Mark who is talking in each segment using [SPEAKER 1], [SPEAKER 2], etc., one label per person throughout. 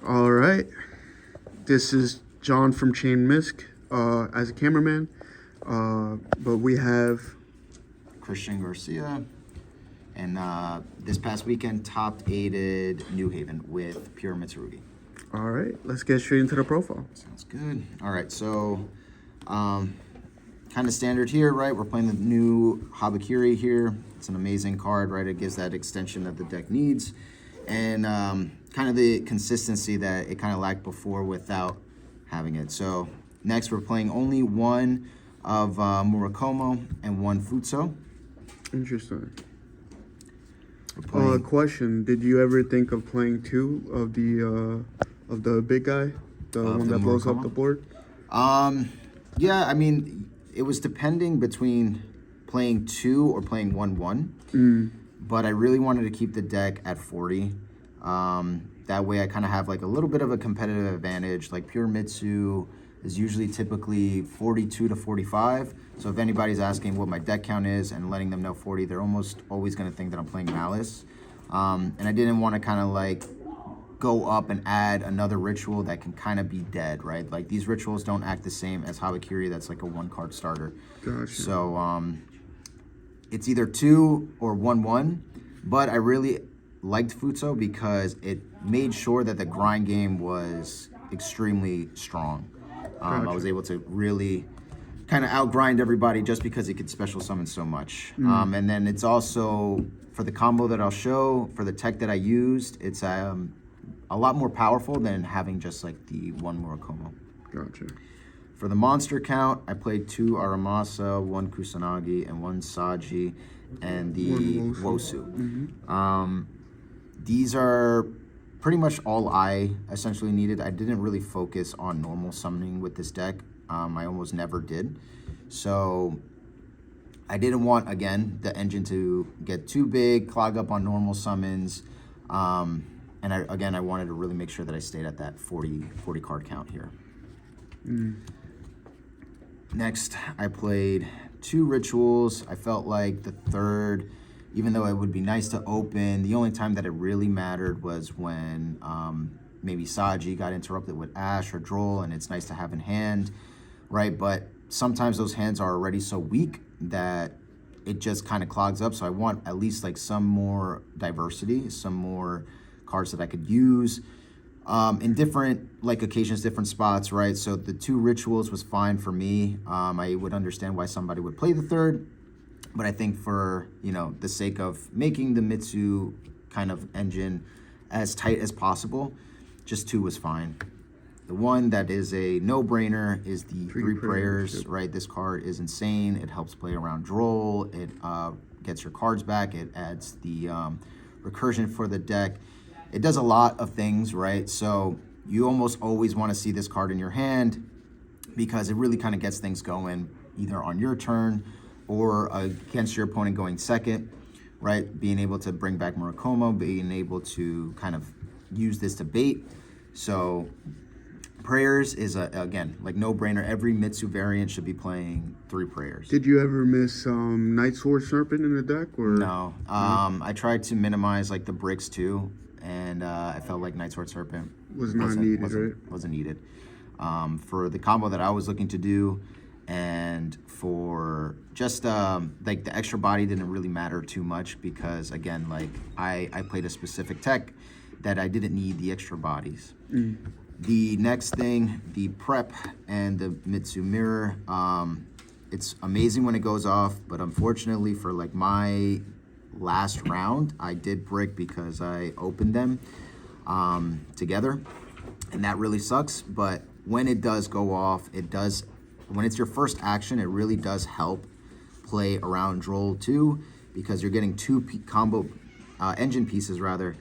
[SPEAKER 1] All right. This is John from Chain Misk as a cameraman. But we have.
[SPEAKER 2] Christian Garcia, and this past weekend topped aided New Haven with Pure Mitsurugi.
[SPEAKER 1] All right. Let's get straight into the profile.
[SPEAKER 2] Sounds good. All right, so kind of standard here, right? We're playing the new Habakiri here. It's an amazing card, right? It gives that extension that the deck needs, and kind of the consistency that it kind of lacked before without having it. So next, we're playing only one of Murakumo and one Futso.
[SPEAKER 1] Interesting.
[SPEAKER 2] We're
[SPEAKER 1] Question: Did you ever think of playing two of the big guy, the one that blows up the board?
[SPEAKER 2] Yeah, I mean, it was depending between playing 2 or playing 1/1. But I really wanted to keep the deck at 40. That way I kind of have like a little bit of a competitive advantage. Like Pure Mitsu is usually typically 42 to 45. So if anybody's asking what my deck count is and letting them know 40, they're almost always going to think that I'm playing Malice. And I didn't want to kind of like go up and add another ritual that can kind of be dead, right? Like these rituals don't act the same as Habakiri, that's like a 1-card starter.
[SPEAKER 1] Gotcha.
[SPEAKER 2] So it's either 2 or 1/1, but I really liked Futso because it made sure that the grind game was extremely strong.
[SPEAKER 1] Gotcha.
[SPEAKER 2] I was able to really kind of outgrind everybody just because it could special summon so much. And then it's also, for the combo that I'll show, for the tech that I used, it's a lot more powerful than having just like the one Murakumo.
[SPEAKER 1] Gotcha.
[SPEAKER 2] For the monster count, I played 2 Aramasa, 1 Kusanagi, and 1 Saji, and the Wosu. These are pretty much all I essentially needed. I didn't really focus on normal summoning with this deck. I almost never did. So I didn't want, again, the engine to get too big, clog up on normal summons. And I wanted to really make sure that I stayed at that 40 card count here. Next, I played 2 rituals. I felt like the third, even though it would be nice to open, the only time that it really mattered was when maybe Saji got interrupted with Ash or Droll, and it's nice to have in hand, right? But sometimes those hands are already so weak that it just kind of clogs up. So I want at least like some more diversity, some more cards that I could use in different like occasions, different spots, right? So the 2 rituals was fine for me. I would understand why somebody would play the third, but I think for, the sake of making the Mitsu kind of engine as tight as possible, just 2 was fine. The one that is a no-brainer is the 3 prayers,
[SPEAKER 1] yep.
[SPEAKER 2] right? This card is insane. It helps play around Droll. It gets your cards back. It adds the recursion for the deck. It does a lot of things, right? So you almost always want to see this card in your hand because it really kind of gets things going either on your turn or against your opponent going second, right? Being able to bring back Murakumo, being able to kind of use this to bait. So prayers is, again, like no-brainer. Every Mitsu variant should be playing 3 prayers.
[SPEAKER 1] Did you ever miss Night Sword Serpent in the deck? Or
[SPEAKER 2] No. I tried to minimize like the bricks too, and I felt like Night Sword Serpent wasn't needed. For the combo that I was looking to do, and for just like the extra body didn't really matter too much because, again, like I played a specific tech that I didn't need the extra bodies. The next thing, the prep and the Mitsu mirror, it's amazing when it goes off, but unfortunately for like my last round, I did brick because I opened them together, and that really sucks. But when it does go off, when it's your first action, it really does help play around Droll too, because you're getting 2 combo engine pieces rather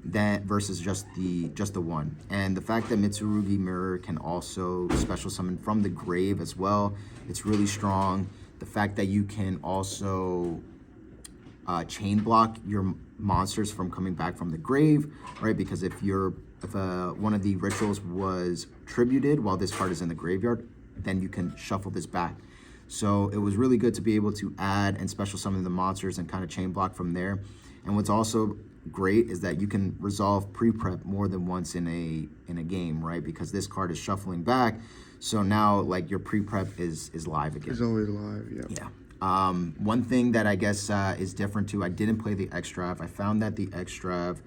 [SPEAKER 2] than versus just the one. And the fact that Mitsurugi Mirror can also special summon from the grave as well, it's really strong. The fact that you can also chain block your monsters from coming back from the grave, right? Because if one of the rituals was tributed while this card is in the graveyard, then you can shuffle this back. So it was really good to be able to add and special summon the monsters and kind of chain block from there. And what's also great is that you can resolve pre-prep more than once in a game, right? Because this card is shuffling back, so now like your pre-prep is live again.
[SPEAKER 1] It's always live, yeah.
[SPEAKER 2] Yeah. One thing that I guess is different too, I didn't play the Extrav. I found that the Extrav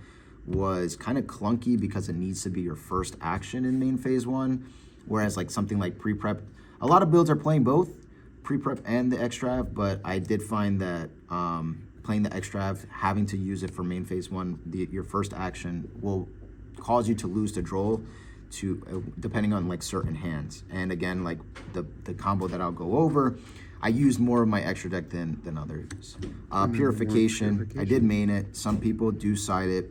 [SPEAKER 2] was kind of clunky because it needs to be your first action in main phase 1, whereas like something like pre-prep, a lot of builds are playing both pre-prep and the Extrav, but I did find that playing the Extrav, having to use it for main phase 1, your first action will cause you to lose to Droll to depending on like certain hands. And again, like the combo that I'll go over, I used more of my extra deck than others. Purification, I did main it. Some people do side it,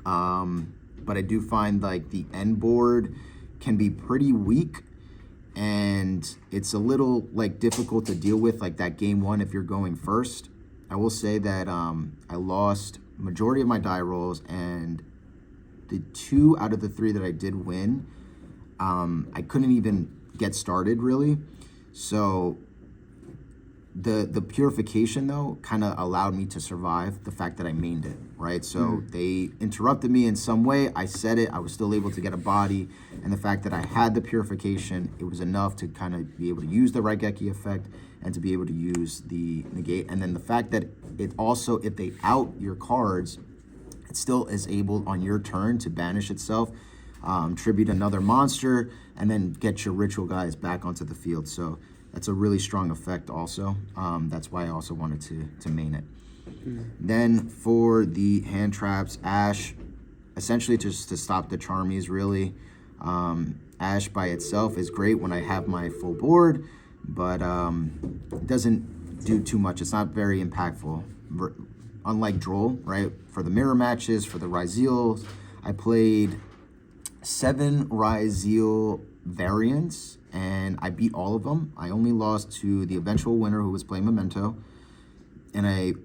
[SPEAKER 2] but I do find like the end board can be pretty weak, and it's a little like difficult to deal with like that game 1 if you're going first. I will say that I lost majority of my die rolls, and the 2 out of the 3 that I did win, I couldn't even get started really. So the purification though kind of allowed me to survive the fact that I mained it, right? So they interrupted me in some way. I said it, I was still able to get a body, and the fact that I had the purification, it was enough to kind of be able to use the Raigeki effect and to be able to use the negate. And then the fact that it also, if they out your cards, it still is able on your turn to banish itself, tribute another monster, and then get your ritual guys back onto the field. So that's a really strong effect also. That's why I also wanted to main it. Then for the hand traps, Ash, essentially just to stop the Charmies really. Ash by itself is great when I have my full board, but it doesn't do too much. It's not very impactful. Unlike Droll, right? For the mirror matches, for the Ryzeals, I played 7 Ryzeal variants, and I beat all of them. I only lost to the eventual winner who was playing Memento, and I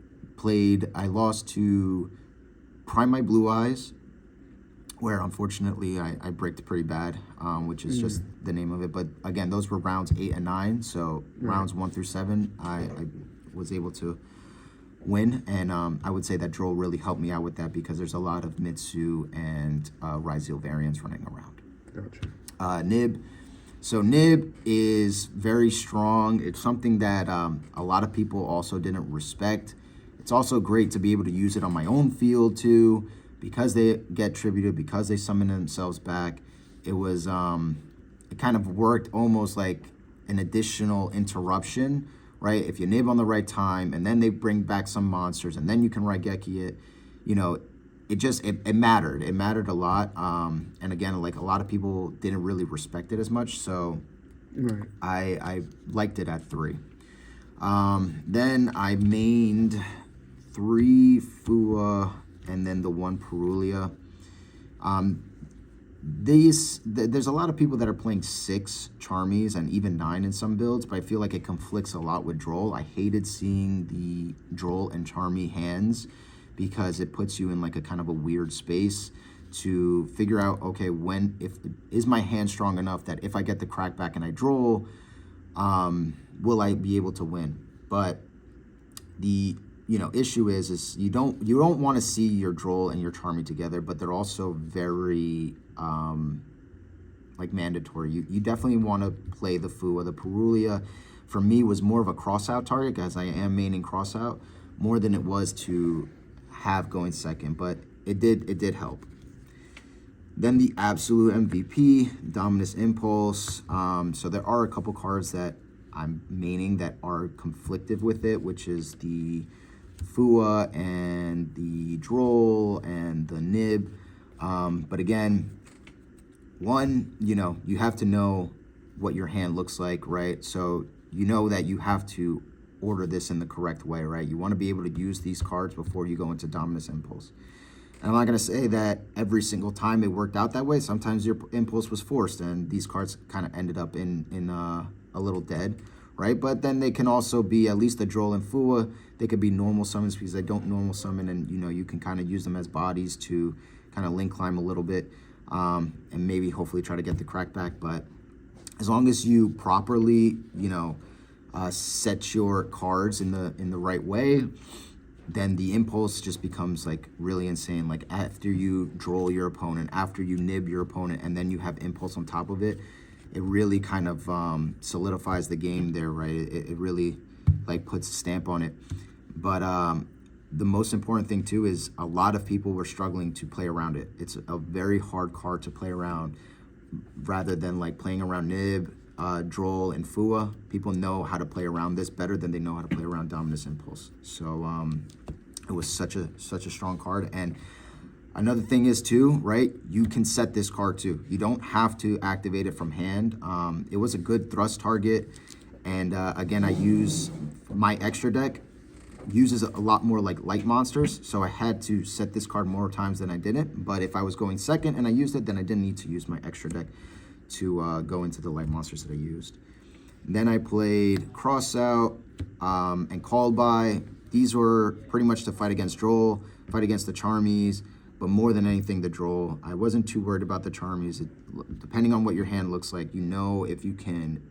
[SPEAKER 2] lost to Prime My Blue Eyes, where unfortunately I bricked pretty bad, which is just the name of it. But again, those were rounds 8 and 9, so rounds 1 through 7, I was able to win, and I would say that Droll really helped me out with that because there's a lot of Mitsu and Ryzeal variants running around.
[SPEAKER 1] Gotcha.
[SPEAKER 2] Nib. So Nib is very strong. It's something that a lot of people also didn't respect. It's also great to be able to use it on my own field too, because they get tributed, because they summon themselves back. It was, it kind of worked almost like an additional interruption, right? If you nib on the right time, and then they bring back some monsters, and then you can Raigeki it, you know, it mattered. It mattered a lot. And again, like a lot of people didn't really respect it as much, so I liked it at 3. Then I mained 3 Fua and then the 1 Perulia. There's a lot of people that are playing 6 Charmies and even 9 in some builds, but I feel like it conflicts a lot with Droll. I hated seeing the Droll and Charmy hands because it puts you in like a kind of a weird space to figure out, okay, is my hand strong enough that if I get the crackback and I Droll, will I be able to win? But the issue is you don't want to see your Droll and your Charmy together, but they're also very like mandatory. You definitely want to play the Fua. The Perulia for me was more of a crossout target, as I am maining crossout more than it was to have going second, but it did help. Then the absolute MVP, Dominus Impulse. So there are a couple cards that I'm maining that are conflictive with it, which is the Fua and the Droll and the Nib. But again, one, you have to know what your hand looks like, right? So you know that you have to order this in the correct way, right? You want to be able to use these cards before you go into Dominus Impulse. And I'm not going to say that every single time it worked out that way. Sometimes your impulse was forced and these cards kind of ended up in a little dead, right? But then they can also be, at least the Droll and Fua, they could be normal summons because they don't normal summon, and you can kind of use them as bodies to kind of link climb a little bit, and maybe hopefully try to get the crack back. But as long as you properly, set your cards in the right way, then the impulse just becomes like really insane. Like after you droll your opponent, after you nib your opponent, and then you have impulse on top of it, it really kind of solidifies the game there, right? It really like puts a stamp on it. But the most important thing too is a lot of people were struggling to play around it. It's a very hard card to play around, rather than like playing around nib, droll, and fua. People know how to play around this better than they know how to play around dominus impulse. So it was such a strong card. And another thing is too, right, you can set this card too. You don't have to activate it from hand. It was a good thrust target. And again, I use my extra deck uses a lot more like light monsters, so I had to set this card more times than I didn't. But if I was going second and I used it, then I didn't need to use my extra deck to go into the light monsters that I used. And then I played Cross Out and Called By. These were pretty much to fight against Droll, fight against the Charmies, but more than anything the Droll. I wasn't too worried about the Charmies. Depending on what your hand looks like, you know if you can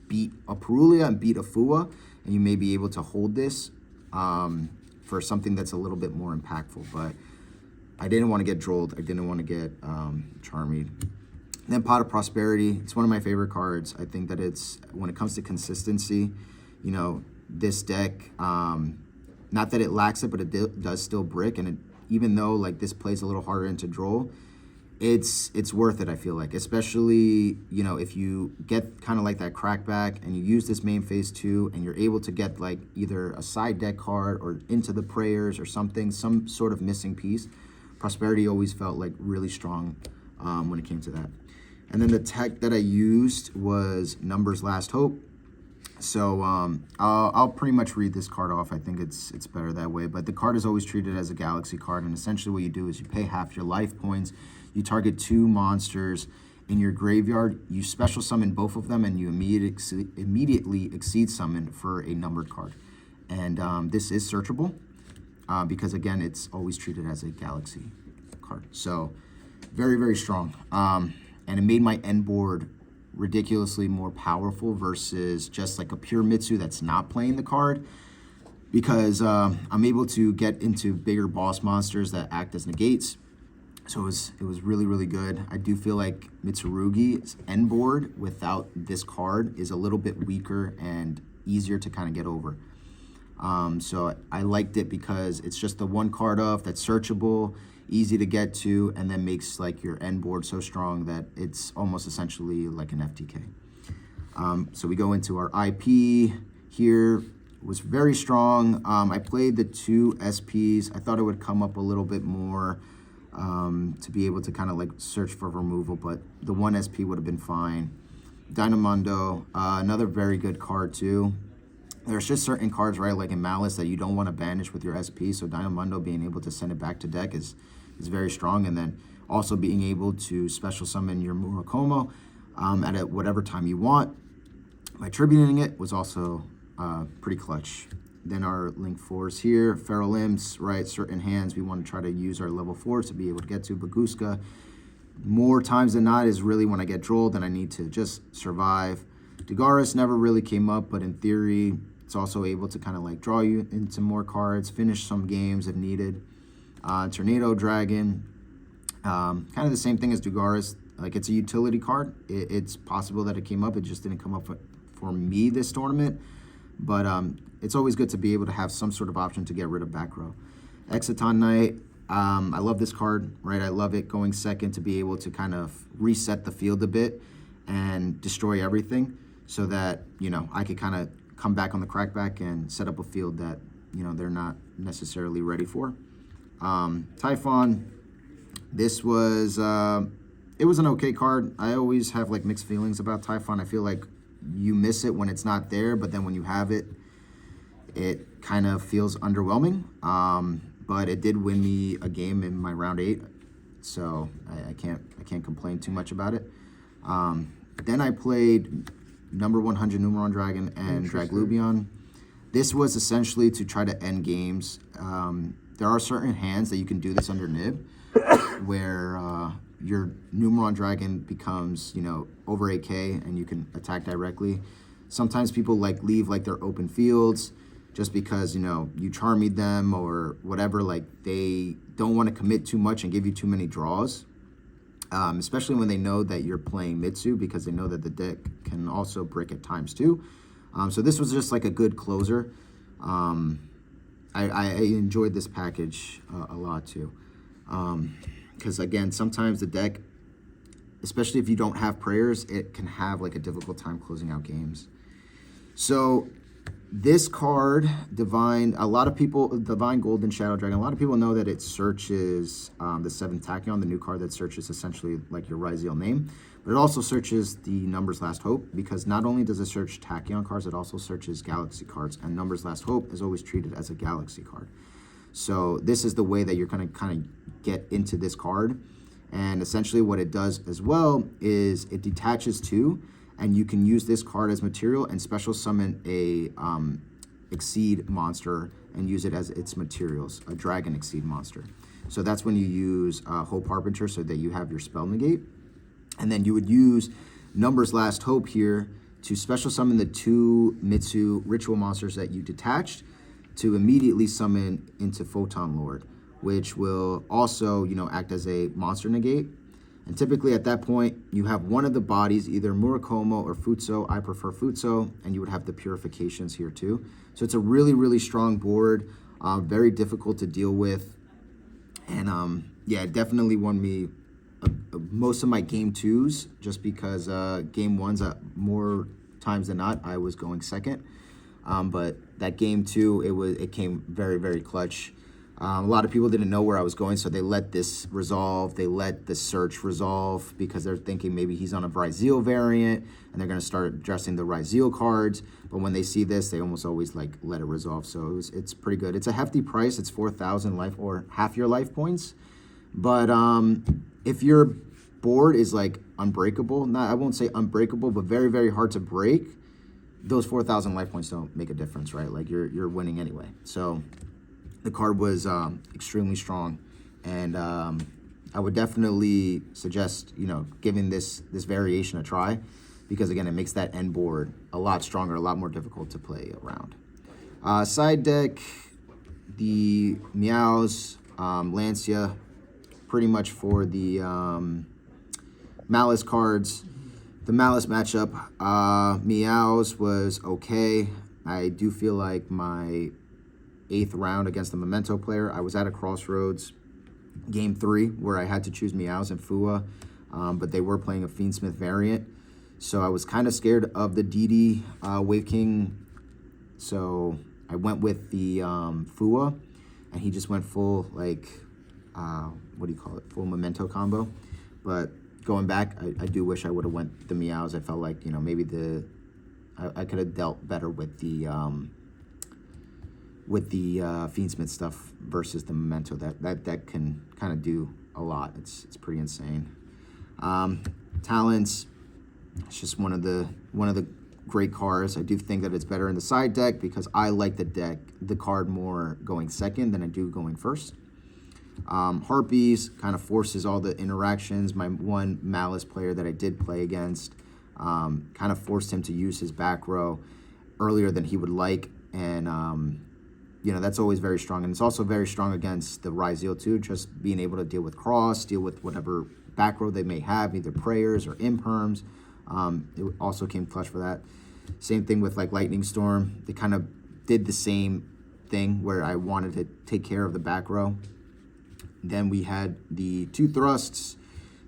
[SPEAKER 2] beat a Perulia and beat a Fua, and you may be able to hold this for something that's a little bit more impactful. But I didn't want to get Drolled. I didn't want to get Charmied. And then Pot of Prosperity. It's one of my favorite cards. I think that it's, when it comes to consistency, you know, this deck, not that it lacks it, but it does still brick. And even though like this plays a little harder into Droll, it's worth it, I feel like, especially, you know, if you get kind of like that crackback and you use this main phase 2 and you're able to get like either a side deck card or into the prayers or something, some sort of missing piece. Prosperity always felt like really strong when it came to that. And then the tech that I used was Numbers Last Hope. So I'll pretty much read this card off. I think it's better that way. But the card is always treated as a Galaxy card, and essentially what you do is you pay half your life points. You target 2 monsters in your graveyard. You special summon both of them, and you immediately exceed summon for a numbered card. And this is searchable because, again, it's always treated as a Galaxy card. So very, very strong. And it made my end board ridiculously more powerful versus just like a pure Mitsu that's not playing the card, because I'm able to get into bigger boss monsters that act as negates. So it was really, really good. I do feel like Mitsurugi's end board without this card is a little bit weaker and easier to kind of get over. So I liked it because it's just the one card off that's searchable, easy to get to, and then makes like your end board so strong that it's almost essentially like an FTK. So we go into our IP here. Was very strong. I played the 2 SPs. I thought it would come up a little bit more to be able to kind of like search for removal, but the 1 SP would have been fine. Dynamundo, another very good card too. There's just certain cards, right, like in Malice, that you don't want to banish with your SP, so Dynamundo being able to send it back to deck is very strong. And then also being able to special summon your Murakumo at whatever time you want by tributing it was also pretty clutch. Then our link 4s here, Feral Imps, right? Certain hands we want to try to use our level 4s to be able to get to. Baguska, more times than not, is really when I get drolled and I need to just survive. Dugaris never really came up, but in theory, it's also able to kind of like draw you into more cards, finish some games if needed. Tornado Dragon, kind of the same thing as Dugaris. Like, it's a utility card. It's possible that it came up. It just didn't come up for me this tournament. But it's always good to be able to have some sort of option to get rid of back row. Exciton Knight, I love this card, right? I love it going second to be able to kind of reset the field a bit and destroy everything so that, you know, I could kind of come back on the crackback and set up a field that, you know, they're not necessarily ready for. Typhon, this was, it was an okay card. I always have like mixed feelings about Typhon. I feel like you miss it when it's not there, but then when you have it, it kind of feels underwhelming. But it did win me a game in my round 8, so I can't complain too much about it. Then I played number 100 Numeron Dragon and Draglubion. This was essentially to try to end games. There are certain hands that you can do this under Nib, where your Numeron Dragon becomes, you know, over 8k and you can attack directly. Sometimes people like leave like their open fields. just because, you know, you charmied them or whatever. Like, they don't want to commit too much and give you too many draws, especially when they know that you're playing Mitsu, because they know that the deck can also brick at times too. So this was just like a good closer. I enjoyed this package a lot too. Because again, sometimes the deck, especially if you don't have prayers, it can have like a difficult time closing out games. So this card, Divine Golden Shadow Dragon, a lot of people know that it searches the 7th Tachyon, the new card that searches essentially like your Ryziel name, but it also searches the Numbers Last Hope, because not only does it search Tachyon cards, it also searches Galaxy cards, and Numbers Last Hope is always treated as a Galaxy card. So this is the way that you're going to kind of get into this card. And essentially what it does as well is it detaches 2, and you can use this card as material and special summon a Exceed monster and use it as its materials, a Dragon Exceed monster. So that's when you use Hope Harbinger, so that you have your spell negate. And then you would use Numbers Last Hope here to special summon the 2 Mitsu ritual monsters that you detached to immediately summon into Photon Lord, which will also, you know, act as a monster negate. And typically at that point, you have one of the bodies, either Murakomo or Futso. I prefer Futso, and you would have the purifications here too. So it's a really, really strong board, very difficult to deal with. And yeah, it definitely won me most of my game 2s, just because game 1s, more times than not, I was going second. But that game 2, it came very, very clutch. A lot of people didn't know where I was going, so they let this resolve. They let the search resolve because they're thinking maybe he's on a Ryziel variant, and they're going to start addressing the Ryziel cards. But when they see this, they almost always like let it resolve. So it's pretty good. It's a hefty price. It's 4,000 life, or half your life points. But if your board is like unbreakable, I won't say unbreakable, but very, very hard to break, those 4,000 life points don't make a difference, right? Like you're winning anyway. So the card was extremely strong, and I would definitely suggest, you know, giving this variation a try, because again, it makes that end board a lot stronger, a lot more difficult to play around. Side deck, the Meows, Lancia, pretty much for the Malice cards. The Malice matchup, Meows was okay. I do feel like my 8th round against the Memento player, I was at a crossroads, game 3, where I had to choose Meows and Fua, but they were playing a Fiendsmith variant, so I was kind of scared of the DD Wave King, so I went with the Fua, and he just went full, like, what do you call it, full Memento combo. But going back, I do wish I would have went the Meows. I felt like, you know, maybe I could have dealt better with the Fiendsmith stuff versus the Memento. That can kind of do a lot. It's pretty insane. Talents, it's just one of the great cards. I do think that it's better in the side deck because I like the card more going second than I do going first. Harpies kind of forces all the interactions. My one Malice player that I did play against kind of forced him to use his back row earlier than he would like, and you know, that's always very strong. And it's also very strong against the Ryziel too, just being able to deal with cross, deal with whatever back row they may have, either prayers or imperms. It also came clutch for that. Same thing with like Lightning Storm. They kind of did the same thing where I wanted to take care of the back row. Then we had the 2 thrusts.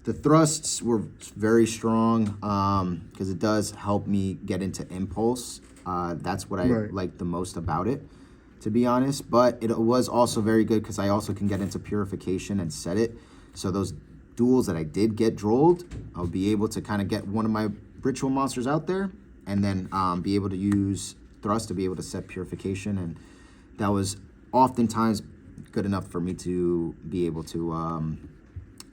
[SPEAKER 2] The thrusts were very strong because it does help me get into impulse. That's what I like the most about it, to be honest. But it was also very good because I also can get into purification and set it. So those duels that I did get drolled, I'll be able to kind of get one of my ritual monsters out there, and then be able to use thrust to be able to set purification. And that was oftentimes good enough for me to be able to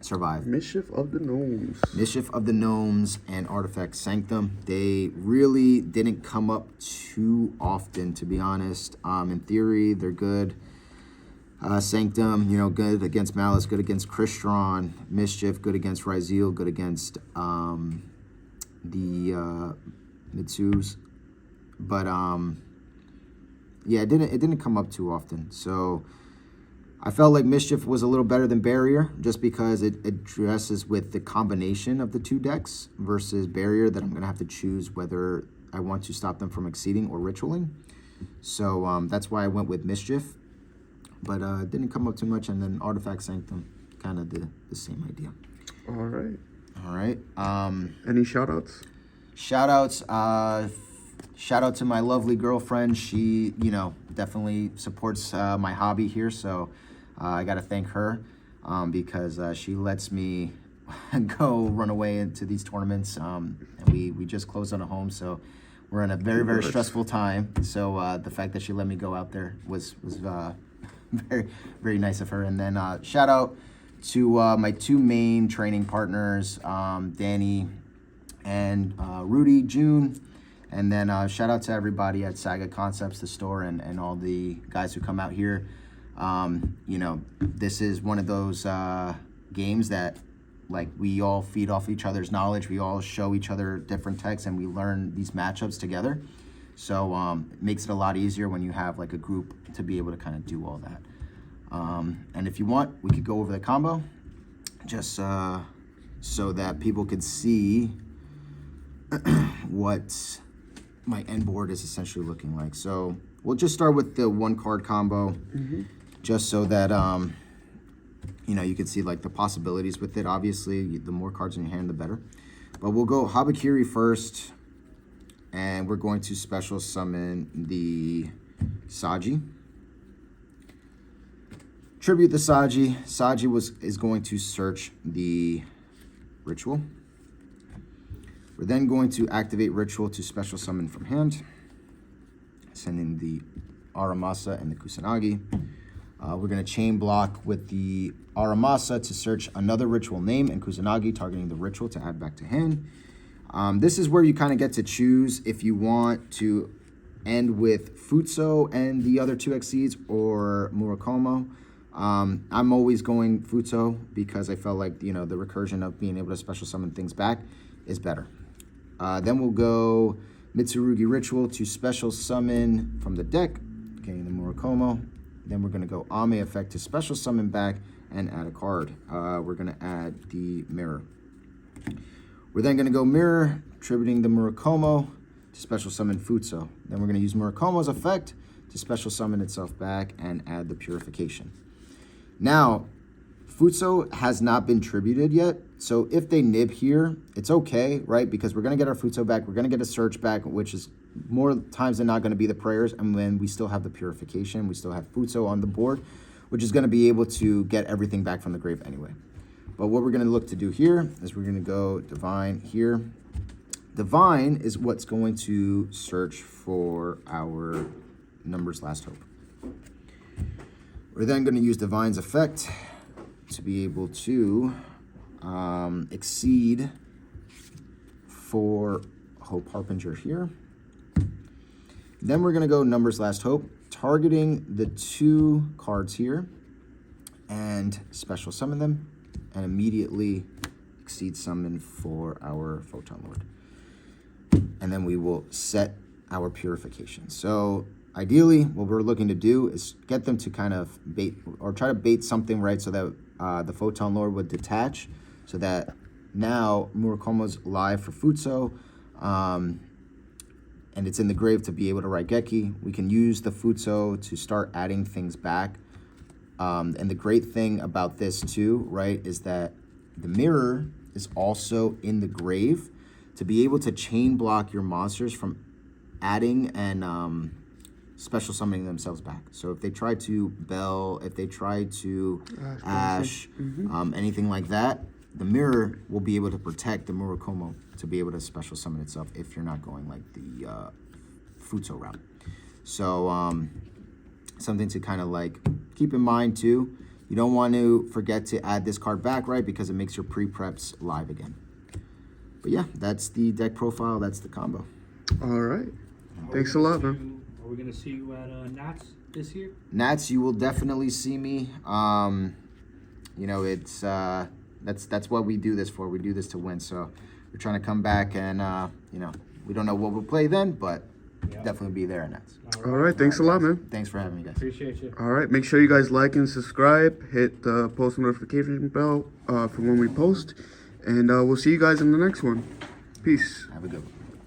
[SPEAKER 2] survive.
[SPEAKER 1] Mischief of the Gnomes.
[SPEAKER 2] Mischief of the Gnomes and Artifact Sanctum. They really didn't come up too often, to be honest. In theory, they're good. Sanctum, you know, good against Malice, good against Crystron. Mischief, good against Ryziel, good against the Mitsus. But yeah, it didn't come up too often. So I felt like Mischief was a little better than Barrier just because it addresses with the combination of the two decks versus Barrier that I'm going to have to choose whether I want to stop them from exceeding or ritualing. So that's why I went with Mischief. But it didn't come up too much. And then Artifact Sanctum, kind of the same idea.
[SPEAKER 1] All right.
[SPEAKER 2] All right.
[SPEAKER 1] Any shout-outs?
[SPEAKER 2] Shout-outs. Shout out to my lovely girlfriend. She, definitely supports my hobby here. So I got to thank her because she lets me go run away into these tournaments. And we just closed on a home, so we're in a very, very stressful time. So the fact that she let me go out there was very, very nice of her. And then shout out to my two main training partners, Danny and Rudy June. And then shout out to everybody at Saga Concepts, the store, and all the guys who come out here. This is one of those games that, like, we all feed off each other's knowledge. We all show each other different techs, and we learn these matchups together. So it makes it a lot easier when you have, like, a group to be able to kind of do all that. And if you want, we could go over the combo just so that people could see what my end board is essentially looking like. So we'll just start with the 1-card combo, just so that you can see like the possibilities with it. Obviously, the more cards in your hand, the better. But we'll go Habakiri first, and we're going to special summon the Saji. Tribute the Saji. Saji is going to search the ritual. We're then going to activate Ritual to special summon from hand, sending the Aramasa and the Kusanagi. We're going to chain block with the Aramasa to search another ritual name, and Kusanagi targeting the ritual to add back to hand. This is where you kind of get to choose if you want to end with Futso and the other 2 Exceeds or Murakomo. I'm always going Futso because I felt like, the recursion of being able to special summon things back is better. Then we'll go Mitsurugi Ritual to special summon from the deck, getting the Murakomo. Then we're going to go Ame Effect to special summon back and add a card. We're going to add the Mirror. We're then going to go Mirror, tributing the Murakomo to special summon Futso. Then we're going to use Murakomo's effect to special summon itself back and add the Purification. Now, Futso has not been tributed yet, so if they nib here, it's okay, right? Because we're going to get our Futso back, we're going to get a search back, which is more times than not going to be the prayers, and then we still have the Purification, we still have Futso on the board, which is going to be able to get everything back from the grave anyway. But what we're going to look to do here is we're going to go Divine here. Divine is what's going to search for our Numbers Last Hope. We're then going to use Divine's effect to be able to exceed for Hope Harbinger here. Then we're going to go Numbers Last Hope, targeting the 2 cards here and special summon them and immediately exceed summon for our Photon Lord. And then we will set our Purification. So ideally, what we're looking to do is get them to kind of bait or try to bait something, right, so that the Photon Lord would detach, so that now Murakomo's live for Futso, and it's in the grave to be able to Raigeki. We can use the Futso to start adding things back. And the great thing about this too, right, is that the Mirror is also in the grave to be able to chain block your monsters from adding and special summoning themselves back. So if they try to Bell, if they try to Ash, anything like that, the Mirror will be able to protect the Murakomo to be able to special summon itself if you're not going like the Futso route. So something to kind of like keep in mind too. You don't want to forget to add this card back, right? Because it makes your pre-preps live again. But yeah, that's the deck profile. That's the combo.
[SPEAKER 1] All right. Thanks a lot, man.
[SPEAKER 3] Are we going to see you at Nats this year?
[SPEAKER 2] Nats, you will definitely see me. It's that's what we do this for. We do this to win. So we're trying to come back and we don't know what we'll play then, but definitely be there, and that's.
[SPEAKER 1] All right, thanks a lot, man.
[SPEAKER 2] Thanks for having me, guys.
[SPEAKER 3] Appreciate you.
[SPEAKER 1] All right, make sure you guys like and subscribe. Hit the post notification bell for when we post. And we'll see you guys in the next one. Peace.
[SPEAKER 2] Have a good one.